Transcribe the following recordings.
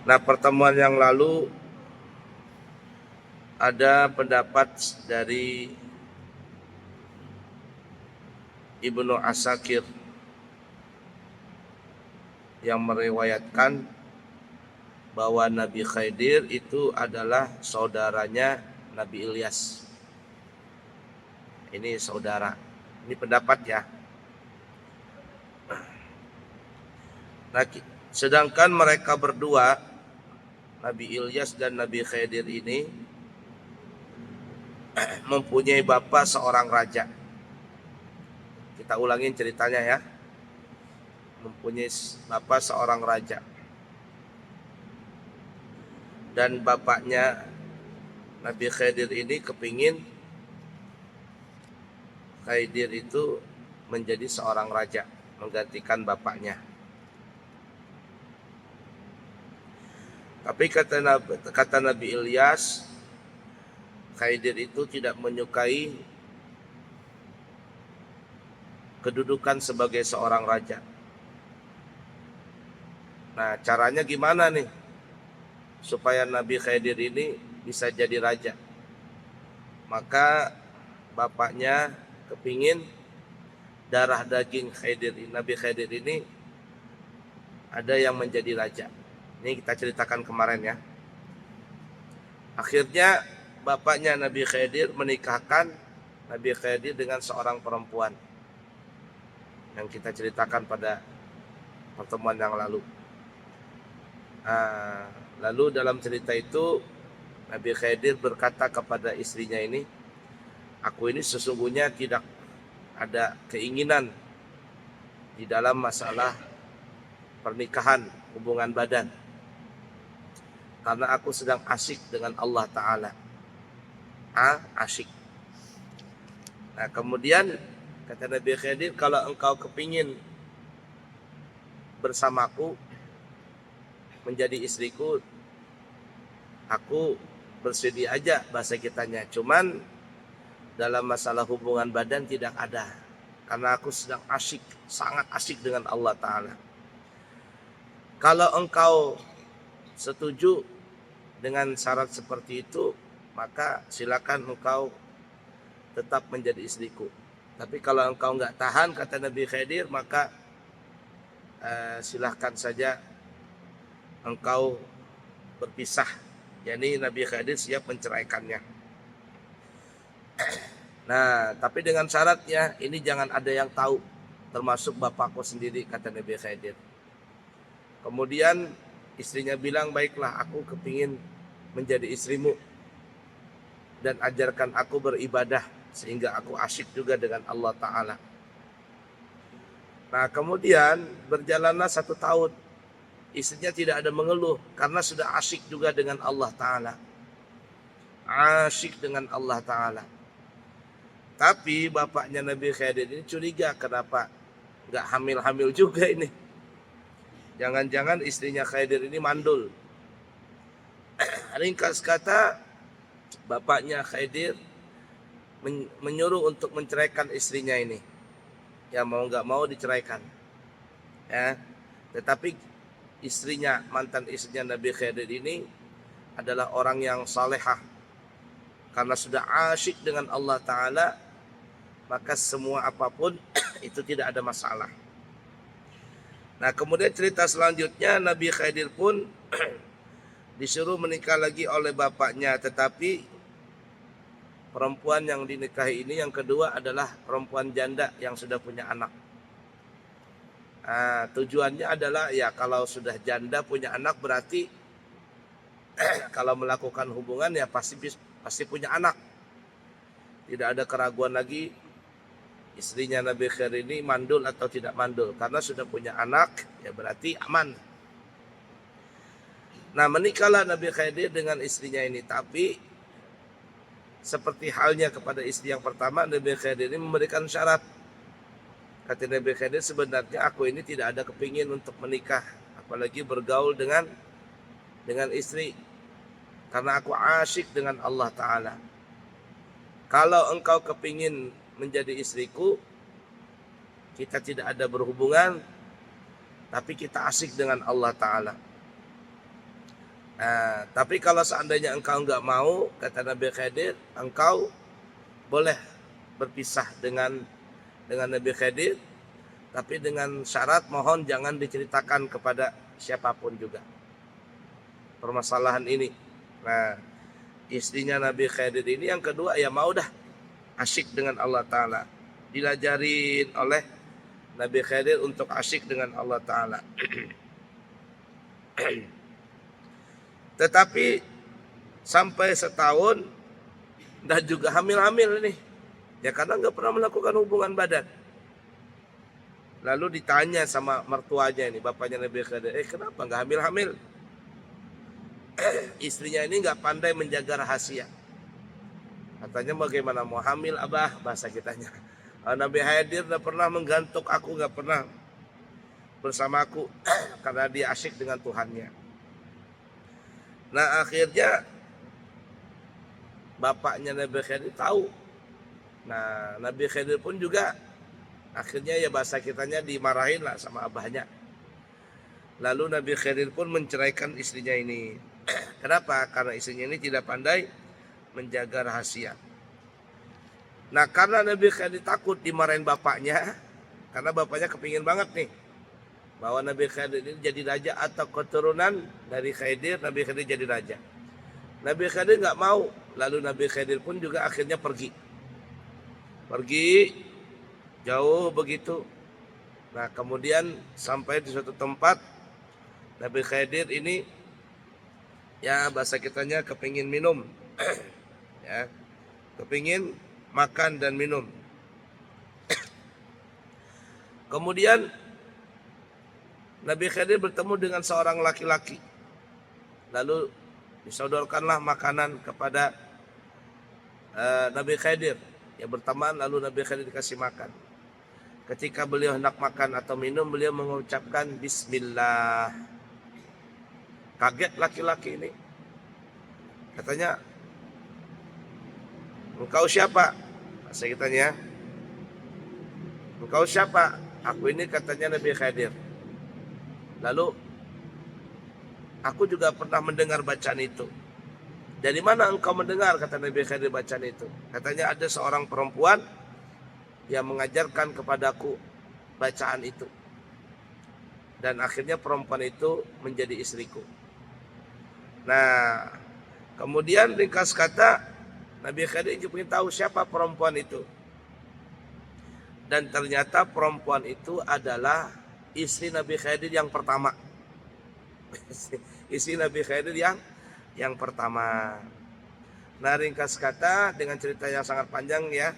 Nah, pertemuan yang lalu ada pendapat dari Ibnu Asakir yang meriwayatkan bahwa Nabi Khidir itu adalah saudaranya Nabi Ilyas. Ini saudara. Ini pendapat ya. Nah, sedangkan mereka berdua, Nabi Ilyas dan Nabi Khidir ini mempunyai bapak seorang raja. Kita ulangin ceritanya ya. Mempunyai bapak seorang raja. Dan bapaknya Nabi Khidir ini kepingin Khidir itu menjadi seorang raja, menggantikan bapaknya. Tapi kata Nabi Ilyas, Khidir itu tidak menyukai kedudukan sebagai seorang raja. Nah, caranya gimana nih supaya Nabi Khidir ini bisa jadi raja? Maka bapaknya kepingin darah daging Nabi Khidir ini ada yang menjadi raja. Ini kita ceritakan kemarin ya. Akhirnya bapaknya Nabi Khidir menikahkan Nabi Khidir dengan seorang perempuan yang kita ceritakan pada pertemuan yang lalu. Lalu dalam cerita itu Nabi Khidir berkata kepada istrinya ini, aku ini sesungguhnya tidak ada keinginan di dalam masalah pernikahan, hubungan badan, karena aku sedang asyik dengan Allah Ta'ala. Asyik. Nah, kemudian kata Nabi Khidir, kalau engkau kepingin bersamaku menjadi istriku, aku bersedia aja, bahasa kitanya. Cuman dalam masalah hubungan badan tidak ada, karena aku sedang asyik, sangat asyik dengan Allah Ta'ala. Kalau engkau setuju dengan syarat seperti itu, maka silakan engkau tetap menjadi istriku. Tapi kalau engkau nggak tahan, kata Nabi Khidir, maka silahkan saja engkau berpisah. Yani Nabi Khidir siap menceraikannya. Nah, tapi dengan syaratnya ini jangan ada yang tahu, termasuk bapakku sendiri, kata Nabi Khidir. Kemudian istrinya bilang, baiklah, aku kepingin menjadi istrimu dan ajarkan aku beribadah sehingga aku asyik juga dengan Allah Ta'ala. Nah, kemudian berjalanlah 1 tahun. Istrinya tidak ada mengeluh karena sudah asyik juga dengan Allah Ta'ala. Asyik dengan Allah Ta'ala. Tapi bapaknya Nabi Khidir ini curiga, kenapa nggak hamil-hamil juga ini. Jangan-jangan istrinya Khidir ini mandul. Ringkas kata, bapaknya Khidir menyuruh untuk menceraikan istrinya ini. Ya mau nggak mau diceraikan. Ya, tetapi istrinya, mantan istrinya Nabi Khidir ini adalah orang yang salehah. Karena sudah asyik dengan Allah Ta'ala, maka semua apapun itu tidak ada masalah. Nah, kemudian cerita selanjutnya, Nabi Khidir pun disuruh menikah lagi oleh bapaknya. Tetapi perempuan yang dinikahi ini yang kedua adalah perempuan janda yang sudah punya anak. Tujuannya adalah ya kalau sudah janda punya anak berarti kalau melakukan hubungan ya pasti punya anak. Tidak ada keraguan lagi istrinya Nabi Khidir ini mandul atau tidak mandul, karena sudah punya anak ya berarti aman. Nah, menikahlah Nabi Khidir dengan istrinya ini. Tapi seperti halnya kepada istri yang pertama, Nabi Khidir ini memberikan syarat. Kata Nabi Khidir, sebenarnya aku ini tidak ada kepingin untuk menikah, apalagi bergaul dengan istri, karena aku asyik dengan Allah Ta'ala. Kalau engkau kepingin menjadi istriku, kita tidak ada berhubungan, tapi kita asyik dengan Allah Ta'ala. Nah, tapi kalau seandainya engkau enggak mau, kata Nabi Khidir, engkau boleh berpisah dengan Nabi Khidir, tapi dengan syarat mohon jangan diceritakan kepada siapapun juga permasalahan ini. Nah, istrinya Nabi Khidir ini yang kedua ya mau dah asyik dengan Allah Ta'ala. Dilajarin oleh Nabi Khidir untuk asyik dengan Allah Ta'ala. Tetapi sampai setahun dah juga hamil-hamil nih. Ya karena nggak pernah melakukan hubungan badan. Lalu ditanya sama mertuanya ini, bapaknya Nabi Khidir, kenapa nggak hamil-hamil? Istrinya ini nggak pandai menjaga rahasia. Katanya bagaimana mau hamil abah, bahasa kitanya. Nabi Khidir nggak pernah menggantuk aku, nggak pernah bersama aku karena dia asyik dengan Tuhannya. Nah akhirnya bapaknya Nabi Khidir tahu. Nah Nabi Khidir pun juga akhirnya ya bahasa kitanya dimarahin lah sama abahnya. Lalu Nabi Khidir pun menceraikan istrinya ini. Kenapa? Karena istrinya ini tidak pandai menjaga rahasia. Nah karena Nabi Khidir takut dimarahin bapaknya, karena bapaknya kepingin banget nih bahwa Nabi Khidir ini jadi raja atau keturunan dari Khidir, Nabi Khidir jadi raja. Nabi Khidir nggak mau, lalu Nabi Khidir pun juga akhirnya pergi jauh begitu. Nah kemudian sampai di suatu tempat Nabi Khidir ini ya bahasa kitanya kepingin minum, ya kepingin makan dan minum. Kemudian Nabi Khidir bertemu dengan seorang laki-laki. Lalu disodorkanlah makanan kepada Nabi Khidir. Ya berteman, lalu Nabi Khidir dikasih makan. Ketika beliau hendak makan atau minum, beliau mengucapkan Bismillah. Kaget laki-laki ini. Katanya, engkau siapa? Saya kitanya, engkau siapa? Aku ini katanya Nabi Khidir. Lalu aku juga pernah mendengar bacaan itu. Dari mana engkau mendengar, kata Nabi Khidir, bacaan itu? Katanya ada seorang perempuan yang mengajarkan kepadaku bacaan itu. Dan akhirnya perempuan itu menjadi istriku. Nah, kemudian ringkas kata Nabi Khidir ingin tahu siapa perempuan itu. Dan ternyata perempuan itu adalah istri Nabi Khidir yang pertama. Istri Nabi Khidir yang pertama. Nah ringkas kata dengan cerita yang sangat panjang ya,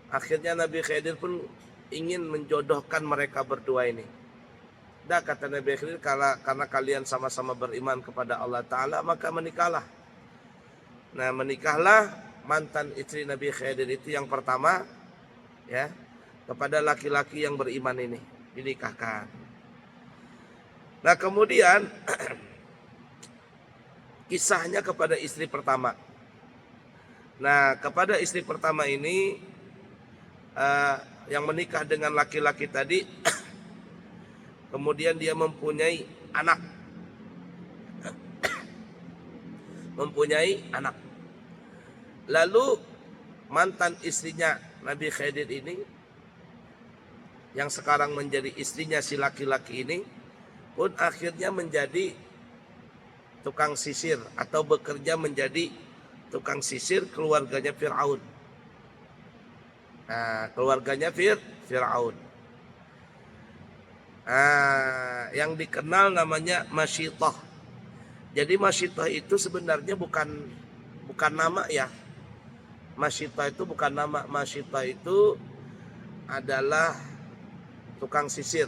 akhirnya Nabi Khidir pun ingin menjodohkan mereka berdua ini. Dah kata Nabi Khidir, karena kalian sama-sama beriman kepada Allah Ta'ala, maka menikahlah. Nah menikahlah mantan istri Nabi Khidir itu yang pertama ya, kepada laki-laki yang beriman ini dinikahkan. Nah kemudian kisahnya kepada istri pertama. Nah kepada istri pertama ini yang menikah dengan laki-laki tadi, kemudian dia mempunyai anak. Lalu mantan istrinya Nabi Khidir ini, yang sekarang menjadi istrinya si laki-laki ini, pun akhirnya menjadi tukang sisir atau bekerja menjadi tukang sisir keluarganya Fir'aun. Nah, keluarganya Fir'aun. Nah, yang dikenal namanya Masyitah. Jadi Masyitah itu sebenarnya bukan nama ya. Masyitah itu bukan nama. Masyitah itu adalah tukang sisir.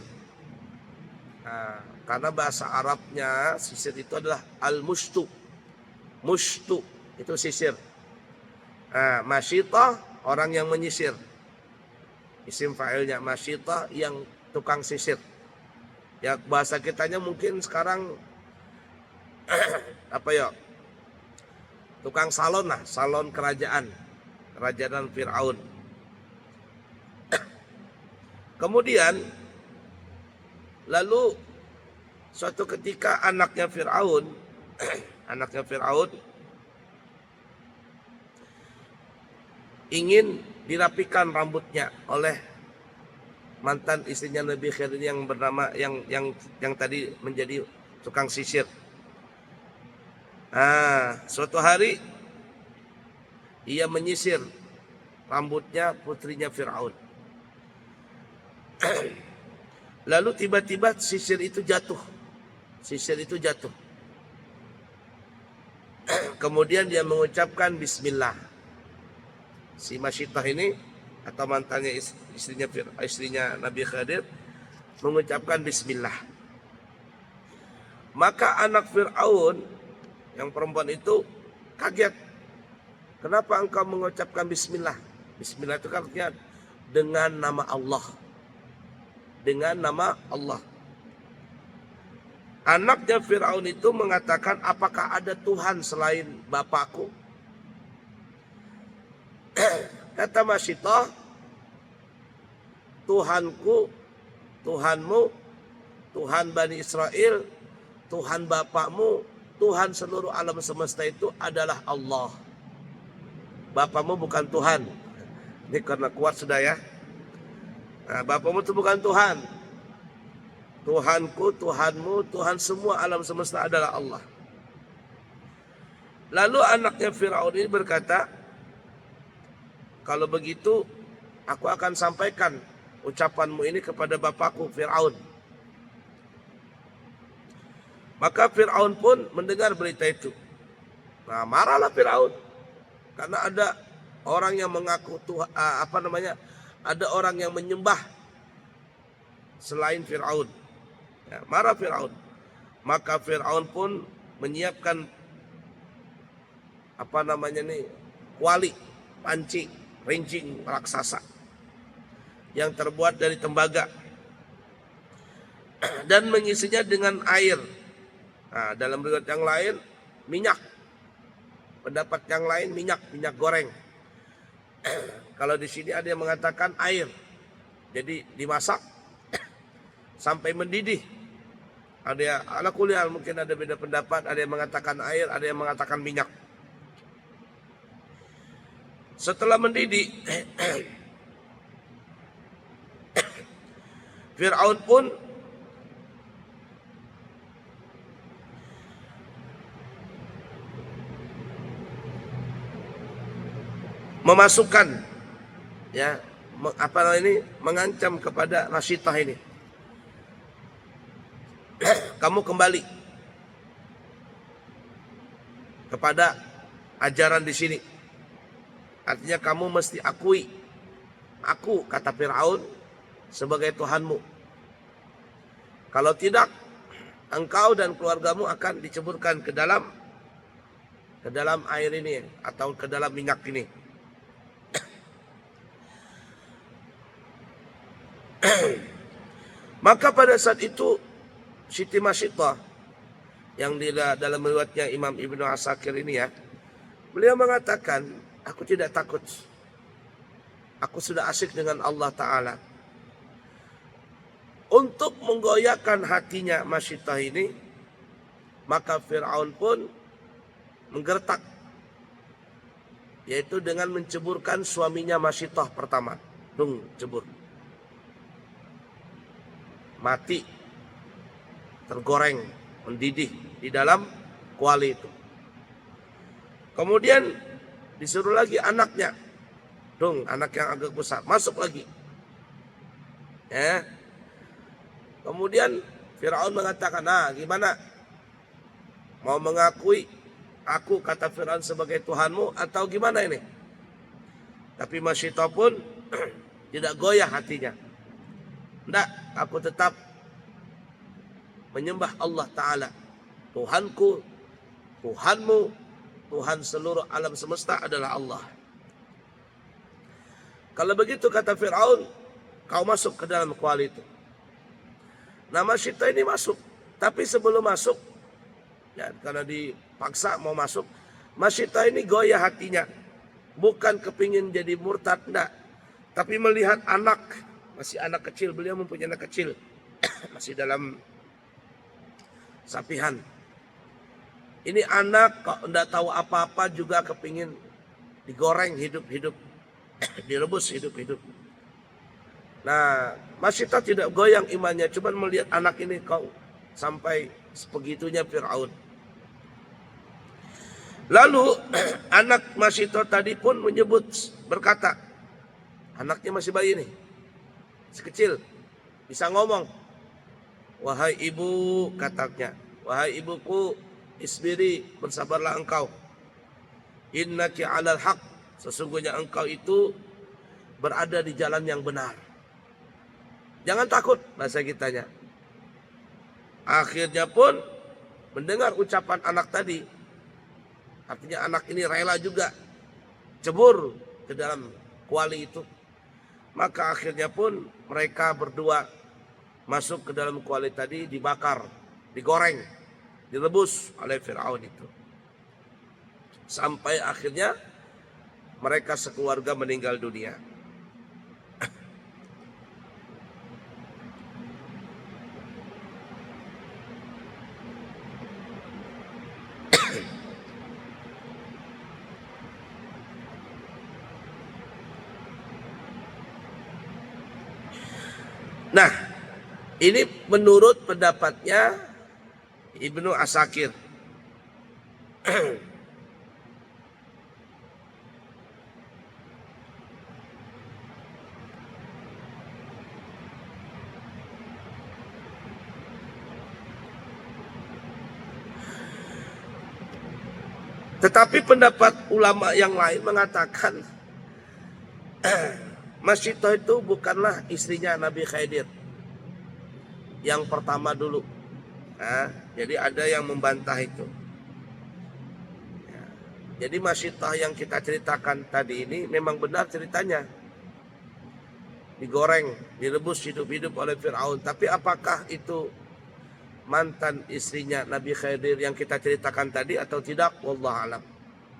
Nah, karena bahasa Arabnya sisir itu adalah al-mushtu. Mushtu itu sisir. Nah, Masyitah orang yang menyisir. Isim fa'ilnya Masyitah yang tukang sisir. Ya bahasa kitanya mungkin sekarang apa ya? Tukang salon lah, salon kerajaan Fir'aun. Kemudian lalu suatu ketika anaknya Fir'aun anaknya Fir'aun, ingin dirapikan rambutnya oleh mantan istrinya Nabi Khidir yang bernama yang tadi menjadi tukang sisir. Suatu hari ia menyisir rambutnya putrinya Fir'aun. Lalu tiba-tiba sisir itu jatuh. Kemudian dia mengucapkan bismillah. Si Masyitah ini atau mantannya istrinya Nabi Khidir mengucapkan bismillah. Maka anak Fir'aun yang perempuan itu kaget. Kenapa engkau mengucapkan bismillah? Bismillah itu kan artinya dengan nama Allah. Dengan nama Allah. Anaknya Fir'aun itu mengatakan, apakah ada Tuhan selain bapakku? Kata Masyitah, Tuhanku, Tuhanmu, Tuhan Bani Israel, Tuhan bapakmu, Tuhan seluruh alam semesta itu adalah Allah. Bapakmu bukan Tuhan. Ini karena kuat sudah ya. Bapakmu itu bukan Tuhan. Tuhanku, Tuhanmu, Tuhan semua alam semesta adalah Allah. Lalu anaknya Fir'aun ini berkata, kalau begitu aku akan sampaikan ucapanmu ini kepada bapakku Fir'aun. Maka Fir'aun pun mendengar berita itu. Marahlah Fir'aun. Karena ada orang yang mengaku Tuhan, ada orang yang menyembah selain Fir'aun. Marah Fir'aun. Maka Fir'aun pun menyiapkan kuali, panci, rincing raksasa yang terbuat dari tembaga dan mengisinya dengan air. Dalam riwayat yang lain minyak. Pendapat yang lain minyak goreng. Kalau di sini ada yang mengatakan air. Jadi dimasak sampai mendidih. Ada ala kuliah mungkin ada beda pendapat, ada yang mengatakan air, ada yang mengatakan minyak. Setelah mendidih, Fir'aun pun memasukkan mengancam kepada Masyitah ini. Kamu kembali kepada ajaran di sini. Artinya kamu mesti akui aku, kata Fir'aun, sebagai Tuhanmu. Kalau tidak, engkau dan keluargamu akan diceburkan ke dalam air ini atau ke dalam minyak ini. Maka pada saat itu Siti Masyitah yang dalam riwayatnya Imam Ibnu Asakir ini beliau mengatakan, aku tidak takut. Aku sudah asyik dengan Allah Ta'ala. Untuk menggoyahkan hatinya Masyitah ini, maka Fir'aun pun menggertak, yaitu dengan menceburkan suaminya Masyitah pertama. Cebur. Mati, tergoreng, mendidih di dalam kuali itu. Kemudian disuruh lagi anaknya, anak yang agak besar, masuk lagi. Kemudian Fir'aun mengatakan, gimana? Mau mengakui aku, kata Fir'aun, sebagai Tuhanmu atau gimana ini? Tapi Masyitah pun tidak goyah hatinya. Tidak, aku tetap menyembah Allah Ta'ala. Tuhanku, Tuhanmu, Tuhan seluruh alam semesta adalah Allah. Kalau begitu, kata Fir'aun, kau masuk ke dalam kuali itu. Masyitah ini masuk. Tapi sebelum masuk, karena dipaksa mau masuk, Masyitah ini goyah hatinya. Bukan kepingin jadi murtad, enggak. Tapi melihat masih anak kecil, beliau mempunyai anak kecil. Masih dalam sapihan. Ini anak kok enggak tahu apa-apa juga kepingin digoreng hidup-hidup, direbus hidup-hidup. Nah, Masyidah tidak goyang imannya, cuman melihat anak ini kau sampai sebegitunya Fir'aun. Lalu anak Masyidah tadi pun menyebut, berkata, anaknya masih bayi nih, sekecil, bisa ngomong. Wahai ibu, katanya, wahai ibuku, isbiri, bersabarlah engkau. Innaki alal haq, sesungguhnya engkau itu berada di jalan yang benar. Jangan takut, bahasa kitanya. Akhirnya pun mendengar ucapan anak tadi, artinya anak ini rela juga cebur ke dalam kuali itu. Maka akhirnya pun mereka berdua masuk ke dalam kuali tadi, dibakar, digoreng, direbus oleh Fir'aun itu. Sampai akhirnya mereka sekeluarga meninggal dunia. Nah, ini menurut pendapatnya Ibnu Asakir. Tetapi pendapat ulama yang lain mengatakan Masyidah itu bukanlah istrinya Nabi Khidir yang pertama dulu. Nah, jadi ada yang membantah itu. Jadi Masyidah yang kita ceritakan tadi ini memang benar ceritanya. Digoreng, direbus hidup-hidup oleh Fir'aun. Tapi apakah itu mantan istrinya Nabi Khidir yang kita ceritakan tadi atau tidak? Wallahu a'lam.